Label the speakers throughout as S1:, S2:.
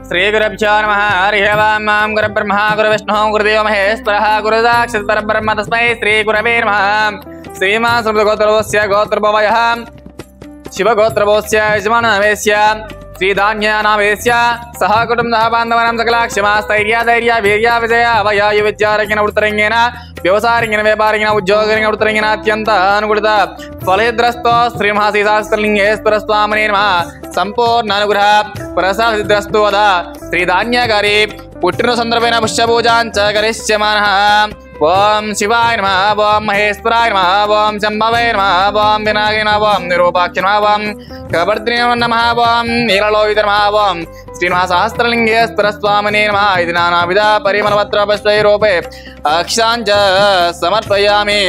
S1: श्रीगुरुभ्यो नमः। हरिः ओम्। मां गुरुब्रह्मा गुरुविष्णुः गुरुदेवो महेश्वरः गुरुसाक्षात् परब्रह्म तस्मै श्रीगुरवे नमः। श्रीमान् समृद्धगोत्रवस्य गोत्रभवयः शिवगोत्रभवस्य यजमानवेस्य श्रीधान्यानावेस्य सह कुटुम्बः बान्धवानां सकलाक्षमास्थैर्य धैर्य वीर्य विजय अवयायु विद्यारंगिण उत्तरंगेन व्यवसायरंगिण व्यापारंगिण उद्योगरंगिण उत्तरंगिण अत्यंत अनुकूलित फलद्रस्तो श्री महासीतास्तलिंगेश्वर स्वामिने नमः। संपूर्ण अनुग्रह प्रसादिद्रस्तु वद श्रीधान्यगारी पुट्टिन संदर्भेन पुष्पपूजां च करिष्यमानः। ओम शिवाय नमः। ओम महेश्वराय नमः। ओम शंभवे नमः। ओम विनायकाय नमः। ओम निरूपाक्षाय नमः। ओम कबर्दिने नमः। ओम नीललोहिताय नमः। ओम श्रीमहासहस्रलिंगेश्वर स्वामिने नमः। इति नानाविध परिमलपत्र पुष्पैरूपे अक्षाञ्च समर्पयामि।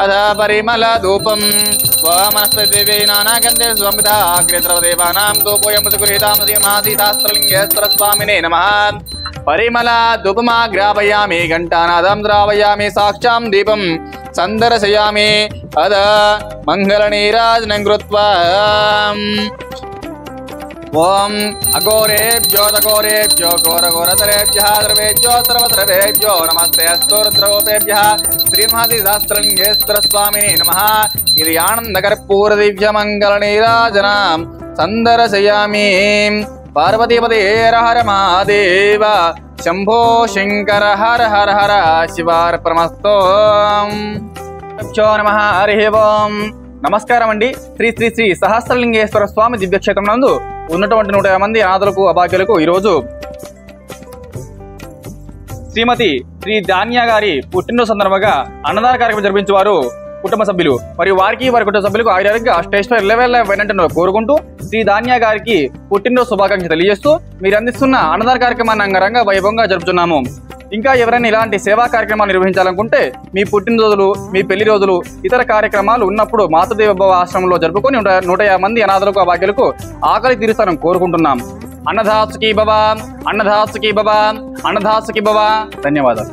S1: अथ परिमलधूपम् ओम वनस्पतिदेवी नानागन्धे स्वमिता अग्रेसर्वदेवानां धूपोऽयं प्रतिगृहीतां श्रीमहासीतास्त्रलिंगेश्वर स्वामिने नमः। परिमल धूपमाग्रापयामि घंटानादं द्रावयामि साक्षां दीपं संदर्शयामि अद मंगलनीराजनं कृत्वा ओम अघोरेभ्यो दघोरेभ्यो घोरघोरतरेभ्यः सर्वेभ्यो सर्वसर्वेभ्यो नमस्ते अस्तु रुद्रगोपेभ्यः श्रीमहासीतास्त्रलिंगेश्वर स्वामिने नमः। इति आनन्दकर्पूरदिव्यमङ्गलनीराजनां संदर्शयामि। पार्वतीपते हर हर महादेव शंभो शंकर हर हर हर शिवार्पणमस्तु। नमः। हरि ओम। నమస్కారం అండి। శ్రీ శ్రీ శ్రీ సహస్రలింగేశ్వర స్వామి దివ్యక్షేత్రం నందు ఉన్నటువంటి 150 మంది అనాథులకు అభాగ్యులకు ఈరోజు శ్రీమతి శ్రీ ధాన్య గారి పుట్టినరోజు సందర్భంగా అన్నదాన కార్యక్రమం జరిపించేవారు కుటుంబ సభ్యులు మరియు వారికి వారి కుటుంబ సభ్యులకు ఆయురారోగ్య అష్టైశ్వర్య లెవెల్ కోరుకుంటూ శ్రీ ధాన్య గారికి పుట్టినరోజు శుభాకాంక్షలు తెలియజేస్తూ మీరు అందిస్తున్న అన్నదాన కార్యక్రమాన్ని అంగరంగ వైభవంగా జరుపుతున్నాము। ఇంకా ఎవరైనా ఇలాంటి సేవా కార్యక్రమాలు నిర్వహించాలనుకుంటే మీ పుట్టినరోజులు మీ పెళ్లి రోజులు ఇతర కార్యక్రమాలు ఉన్నప్పుడు మాతృదేవ భవ ఆశ్రమంలో జరుపుకొని 150 మంది అనాథులకు అభాగ్యులకు ఆకలి తీరుస్తారని కోరుకుంటున్నాం। అన్నదాసుకి భవ అన్నదాసుకి భవ అన్నదాసుకి భవ। ధన్యవాదాలు।